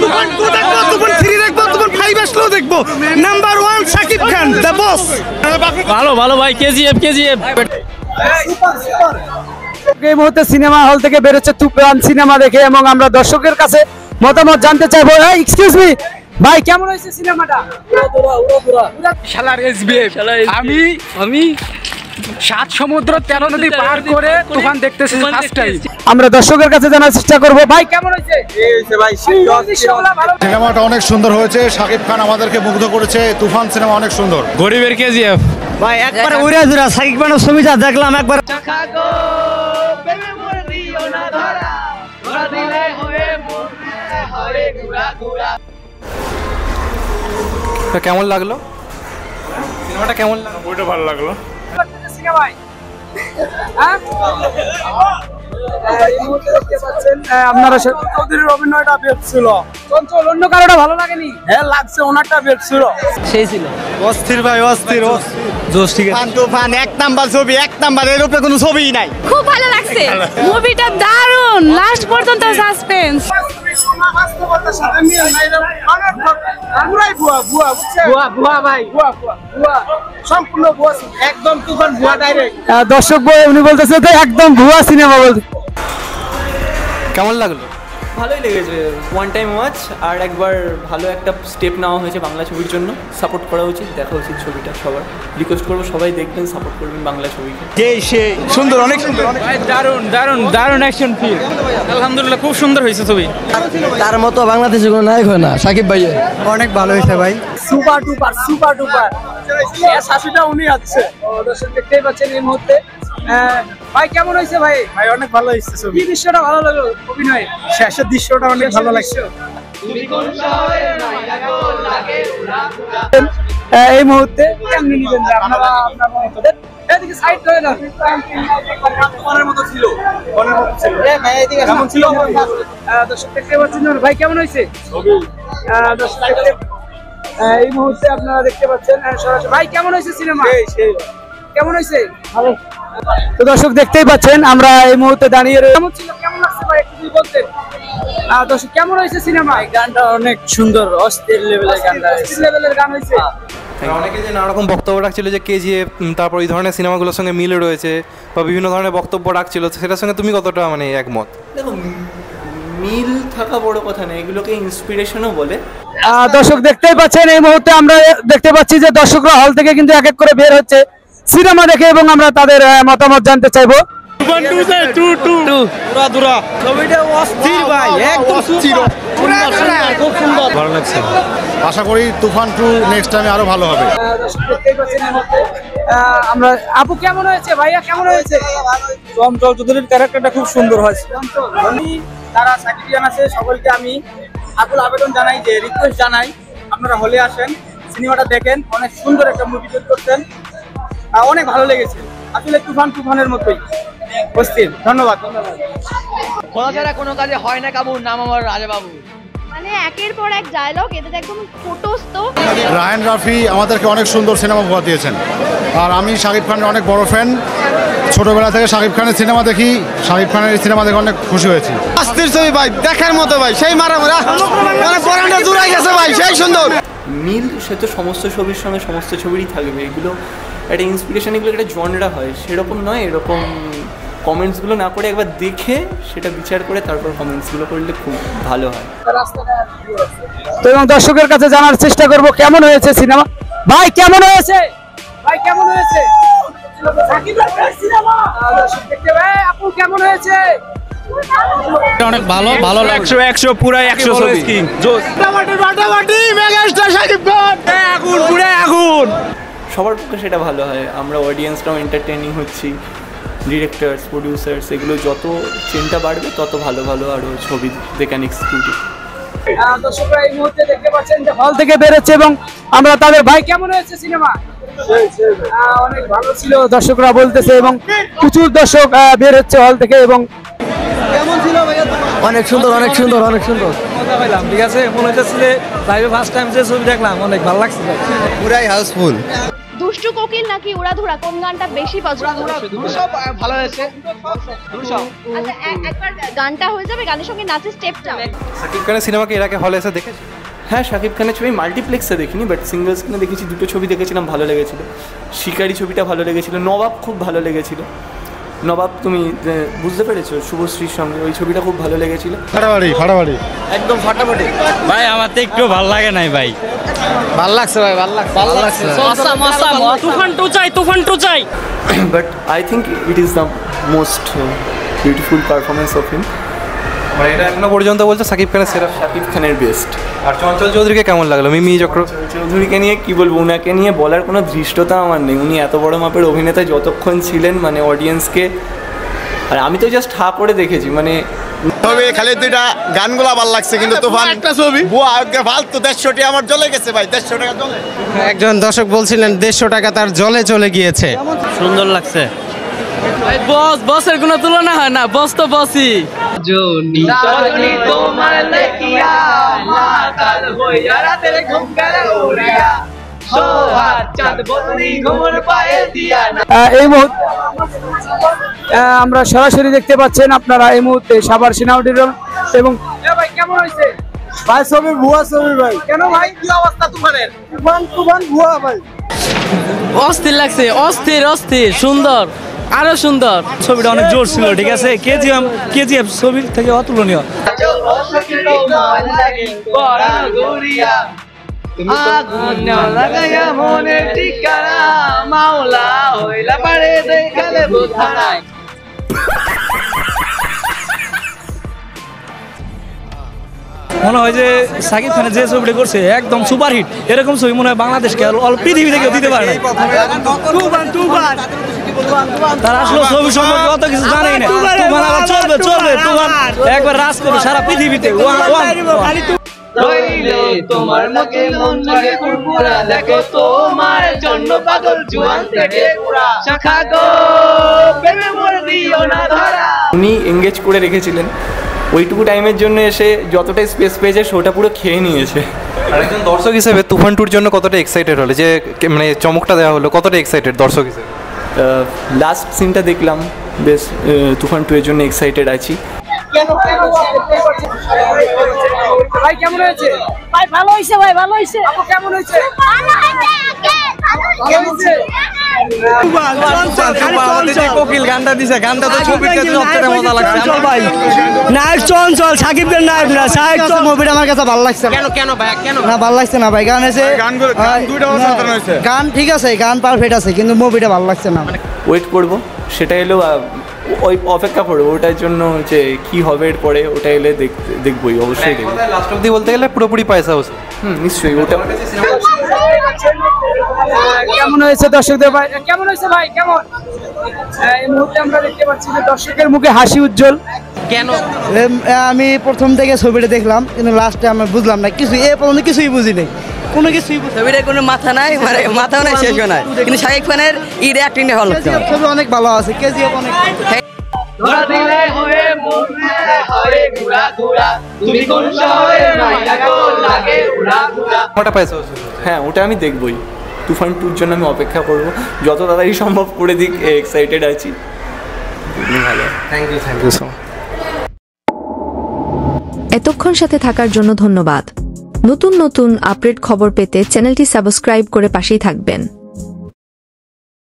তুফান 2 দেখবো, তুফান 3 দেখবো, তুফান 5 আসলেও দেখবো। Number 1 Shakib Khan, the boss. ভালো ভালো ভাই, কেজিএফ কেজিএফ। এই মুহূর্তে সিনেমা হল থেকে বেরোচ্ছে তুফান সিনেমা দেখে, এবং আমরা দর্শকের কাছে মতামত জানতে চাইবো। এক্সকিউজ মি ভাই, কেমন হয়েছে সিনেমাটা? শালার এসবিএফ, আমি 7 সমুদ্র 13 নদী পার করে তুফান দেখতেছি ফার্স্ট টাইম। আমরা দর্শকের কাছে জানার চেষ্টা করব, ভাই কেমন হয়েছে? সিনেমাটা অনেক সুন্দর হয়েছে, শাকিব খান আমাদেরকে মুগ্ধ করেছে, তুফান সিনেমা অনেক সুন্দর। গরিবের কেজিএফ ভাই একবার উড়ে ধরা শাকিব খানের ছবিটা দেখলাম একবার। কেমন লাগলো সিনেমাটা? কেমন লাগলো? ওইটা ভালো লাগলো। আপনারা চৌধুরীর অভিনয়টা বেশ ছিল, চঞ্চল অন্য কারোটা ভালো লাগেনি? হ্যাঁ লাগছে, ওনারটা বেশ ছিল, সেই ছিল অস্থির ভাই, অস্থির জোশ। ঠিক আছে, তুফান এক নাম্বার ছবি, এক নাম্বার, এর উপরে কোনো ছবিই নাই। খুব ভালো লাগছে মুভিটা, দারুণ, লাস্ট পর্যন্ত সাসপেন্স। দর্শক উনি বলতেছে তো একদম ভুয়া সিনেমা বলতে। কেমন লাগলো? ভালোই লেগেছে, ওয়ান টাইম ওয়াচ। আর একবার ভালো একটা স্টেপ নেওয়া হয়েছে বাংলা ছবির জন্য, সাপোর্ট করা উচিত, দেখা উচিত ছবিটা সবার। রিকোয়েস্ট করবো সবাই দেখবেন, সাপোর্ট করবেন বাংলা ছবিকে। সুন্দর, অনেক সুন্দর, ভাই দারুণ দারুণ দারুণ অ্যাকশন ফিল্ম, আলহামদুলিল্লাহ খুব সুন্দর হয়েছে ছবি। তার মতো বাংলাদেশে কোনো নায়ক হয় না, সাকিব ভাই অনেক ভালো হয়েছে ভাই, সুপার ডুপার সুপার ডুপার। শাশুটা উনি আছে, দর্শক দেখতেই পাচ্ছেন এই মুহূর্তে। ভাই কেমন হয়েছে? ভাই ভাই অনেক ভালো হয়েছে ছবি। কি দৃশ্যটা ভালো লাগলো? অভিনয় শেষের দৃশ্যটা অনেক ভালো লাগছে। এই মুহূর্তে কেমনি নিবেন আপনারা? আপনার মতো এদিকে সাইড করে না, মনের মতো ছিল, মনের মতো ছিল। ভাই এদিকে কেমন ছিল? দর্শক দেখতে পাচ্ছেন ভাই কেমন হয়েছে? দর্শক এই মুহূর্তে আপনারা দেখতে পাচ্ছেন সরাসরি। ভাই কেমন হয়েছে সিনেমা? কেমন হয়েছে? ভালো। তো দর্শক দেখতেই পাচ্ছেন আমরা এই মুহূর্তে দাঁড়িয়ে কেমন ছিল, কেমন লাগছে ভাই একটু যদি বলতেন। দর্শক কেমন হয়েছে সিনেমা? গানটা অনেক সুন্দর, অস্থির লেভেলের গানটা, অস্থির লেভেলের গান হয়েছে। অনেকে যে নানা রকম বক্তব্য রাখছিল যে কেজিএফ, তারপর এই ধরনের সিনেমাগুলোর সঙ্গে মিল রয়েছে বা বিভিন্ন ধরনের বক্তব্য রাখছিল, সেটার সঙ্গে তুমি কতটা মানে একমত? দেখো, মিল থাকা বড় কথা না, এগুলোকে ইন্সপিরেশনও বলে। দর্শক দেখতেই পাচ্ছেন এই মুহূর্তে আমরা দেখতে পাচ্ছি যে দর্শকরা হল থেকে কিন্তু এক এক করে বের হচ্ছে সিনেমা দেখে, এবং আমরা তাদের মতামত জানতে চাইবো। ছবিটা অস্থির ভাই, একদম অস্থির, খুব সুন্দর, ভালো লাগছে। আশা করি তুফান 2 নেক্সট টাইমে আরো ভালো হবে। দর্শক দেখতেই পাচ্ছেন এই মুহূর্তে আমরা। আপু কেমন হয়েছে? ভাইয়া কেমন হয়েছে? চঞ্চল চৌধুরীর ক্যারেক্টারটা খুব সুন্দর হয়েছে। যারা সাকিবিয়ান আছে সকলকে আমি আকুল আবেদন জানাই, যে রিকোয়েস্ট জানাই, আপনারা হলে আসেন, সিনেমাটা দেখেন, অনেক সুন্দর একটা মুভি তৈরি করছেন, অনেক ভালো লেগেছে। আসলে তুফানের মতোই অস্থির। ধন্যবাদ। কোনো কাজে হয় না কাবু, নাম আমার রাজা বাবু। মানে একের পর এক ডায়লগ, এদের একদম ফটোস্থ। রায়ান রাফি আমাদেরকে অনেক সুন্দর সিনেমা উপহার দিয়েছেন, আর আমি শাকিব খানের অনেক বড় ফ্যান। ছোটবেলা থেকে শাকিব খানের সিনেমা দেখি, শাকিব খানের সিনেমা দেখে অনেক খুশি হয়েছি। অস্থির ছবি ভাই, দেখার মতো ভাই, সেই মারামারি মানে পরানটা জুড়াই গেছে ভাই, সেই সুন্দর। মিল সে তো সমস্ত ছবির সঙ্গে সমস্ত ছবিরই থাকবে, এগুলো একটা ইন্সপিরেশন, এগুলো একটা জনরা হয়, সেরকম নয়। এরকম কমেন্টসগুলো না করে একবার দেখে সেটা বিচার করে তারপর কমেন্টসগুলো করলে খুব ভালো হয়। তো এবং দর্শকের কাছে জানার চেষ্টা করব কেমন হয়েছে সিনেমা। ভাই কেমন হয়েছে? ভাই কেমন হয়েছে সিনেমা? আপু কেমন হয়েছে? অনেক ভালো, ভালো লাগছে। 100 পুরাই 100 ছবি, জোস। আগুন পুরো আগুন। সবার পক্ষে সেটা ভালো হয়, আমরা অডিয়েন্সরাও এন্টারটেইনিং হচ্ছি, ডিরেক্টরস, প্রডিউসার্স, এগুলো যত চেনটা বাড়বে তত ভালো ভালো আরও ছবি দে ক্যান এক্সিকিউট। দর্শকরা এই মুহূর্তে দেখতে পাচ্ছেন যে হল থেকে বেরোচ্ছে, এবং আমরা তাদের ভাই কেমন হয়েছে সিনেমা? অনেক ভালো ছিল দর্শকরা বলতেছে, এবং প্রচুর দর্শক বের হচ্ছে হল থেকে। এবং কেমন ছিল ভাইয়া? অনেক সুন্দর, অনেক সুন্দর, অনেক সুন্দর। মজা পাইলাম, ঠিক আছে। মনে হচ্ছে যে লাইভে ফার্স্ট টাইম যে ছবি দেখলাম, অনেক ভালো লাগছে, পুরাই হাউসফুল। দুষ্টু কোকিল নাকি উড়াধুরা কোন গানটা বেশি পছন্দ? সব ভালো হয়েছে আচ্ছা একবার গানটা হয়ে যাবে, গানের সঙ্গে নাচের স্টেপটা। শাকিব খানের সিনেমাকে এর আগে হলে এসে দেখেছি? হ্যাঁ, শাকিব খানের ছবি মাল্টিপ্লেক্সে দেখিনি, বাট সিঙ্গল স্ক্রিনে দেখেছি। দুটো ছবি দেখেছিলাম, ভালো লেগেছিল। শিকারি ছবিটা ভালো লেগেছিল, নবাব খুব ভালো লেগেছিল। নবাব তুমি বুঝতে পেরেছো, শুভশ্রীর সঙ্গে ওই ছবিটা খুব ভালো লেগেছিল। ফাটাফাটি একদম ফাটাফাটি। ভাই আমার তো একটু ভালো লাগে নাই ভাই। ভাল লাগছে ভাই, ভাল লাগছে, ভাল লাগছে। তুফান টু চাই। But I think it is the most beautiful performance of him. মানে এটা এখনো পর্যন্ত বলছে শাকিব খানের সেরা। শাকিব খানের বেস্ট। আর চঞ্চল চৌধুরীকে কেমন লাগলো? মিমি চক্র চৌধুরীকে নিয়ে কি বলবো, ওনাকে নিয়ে বলার কোনো ধৃষ্টতা আমার নেই। উনি এত বড় মাপের অভিনেতা যতক্ষণ ছিলেন, মানে অডিয়েন্সকে, আর আমি তো জাস্ট হা করে দেখেছি। মানে তবে খালি দুইটা গানগুলা ভালো লাগছে, কিন্তু তুফান একটা ছবি বুয়া ফালতু 150 টাকা আমার জ্বলে গেছে ভাই, 150 টাকা জ্বলে। একজন দর্শক বলছিলেন 150 টাকা তার জলে চলে গিয়েছে। সুন্দর লাগছে। বসের কোনো তুলনা হয় না, বস তো বসই। রজনী তোমার লেখিয়া মাতাল হইয়া রাতের ঘুম গেল উড়িয়া সোহাগ চাঁদ বদনি ঘুমর পায়ে দিয়া না। এই মুহূর্তে আমরা সরাসরি দেখতে পাচ্ছেন আপনারা এই মুহূর্তে সাভার সিনেমাটির এবং ভাই কেমন হয়েছে ভাই? ছবি ভুয়া ছবি ভাই। কেন ভাই, কি অবস্থা তুফানের? তুফান ভুয়া ভাই। অস্থির লাগছে, অস্থির অস্থির, সুন্দর, আরো সুন্দর। ছবিটা অনেক জোর ছিল, ঠিক আছে। কেজিএফ ছবির থেকে অতুলনীয়। আগুন লাগাইয়া মনে ঠিকানা মাওলা হইলা পারে দেখালে বোঝানায়। মনে হয় যে শাকিব খানের যে ছবিটা করছে একদম সুপারহিট। এরকম ছবি মনে হয় বাংলাদেশকে অল পৃথিবীতে কেউ দিতে পারে না। তার আসলে ছবি সম্পর্কে অত কিছু জানেই না। তুফান আবার চলবে তুফান একবার রাজ করবে সারা পৃথিবীতে। রইলে তোমার মুখে মন লাগে কুরকুরা, দেখো তোমার জন্য পাগল জুয়ান থেকে পুরা শাখা গো প্রেমে মর দিও না ধরা। উনি এঙ্গেজ করে রেখেছিলেন। ওইটুকু টাইমের জন্য এসে যতটাই স্পেস পেয়েছে শোটা পুরো খেয়ে নিয়েছে। আর একজন দর্শক হিসেবে তুফান টুর জন্য কতটা এক্সাইটেড হলে, যে মানে চমকটা দেওয়া হলো, কতটা এক্সাইটেড দর্শক হিসেবে? লাস্ট সিনটা দেখলাম, বেশ তুফান 2 এর জন্য এক্সাইটেড আছি। ভাই কেমন হয়েছে? ভাই ভালো হইছে, ভাই ভালো হইছে। আপু কেমন হয়েছে? কোকিল গানটা দিছে, গানটা তো ছবিটা সবচেয়ে মজা লাগছে আমার ভাই। নায়ক চঞ্চল, সাকিব খান নায়ক না, সাকিব তো মুভিটা আমার কাছে ভালো লাগছে। কেন ভাই, কেন না ভালো লাগছে না ভাই, গান আছে, গান ঠিক আছে, গান পারফেক্ট আছে, কিন্তু মুভিটা ভালো লাগছে না। ওয়েট করব, সেটা এলেও ওই অপেক্ষা করবো ওটার জন্য, যে কি হবে এরপরে, ওটা এলে দেখবই, অবশ্যই দেখবো। লাস্ট অব্দি বলতে গেলে পুরোপুরি পয়সা হচ্ছে। নিশ্চয়ই ওটা। কেমন হয়েছে দর্শকদের ভাই? কেমন হয়েছে ভাই, কেমন? এই মুহূর্তে আমরা দেখতে পাচ্ছি যে দর্শকের মুখে হাসি উজ্জ্বল। কেন? আমি প্রথম থেকে ছবিটা দেখলাম, কিন্তু লাস্টে আমি বুঝলাম না কিছু, এ পর্যন্ত কিছুই বুঝি নাই, কোনো কিছুই। ছবিটার কোনো মাথা নাই, মানে মাথাও নাই, শেষও নাই, কিন্তু শাকিব খানের অ্যাক্টিংটা ভালো লাগছে। ছবি অনেক ভালো আছে, কেজিএফ অনেক। ধরা দিলে হয়ে মনে হয় ঘুরা ঘুরা, তুমি কোন শহরে মাইয়া গো লাগে উড়া ঘুরা। কটা পয়সা হচ্ছে? হ্যাঁ, ওটা আমি দেখবই। তুফান 2 এর জন্য আমি অপেক্ষা করব, যত তাড়াতাড়ি সম্ভব করে দিক, এক্সাইটেড আছি। ভালো, থ্যাংক ইউ সো মাচ। এতক্ষণ সাথে থাকার জন্য ধন্যবাদ। নতুন নতুন আপডেট খবর পেতে চ্যানেলটি সাবস্ক্রাইব করে পাশেই থাকবেন।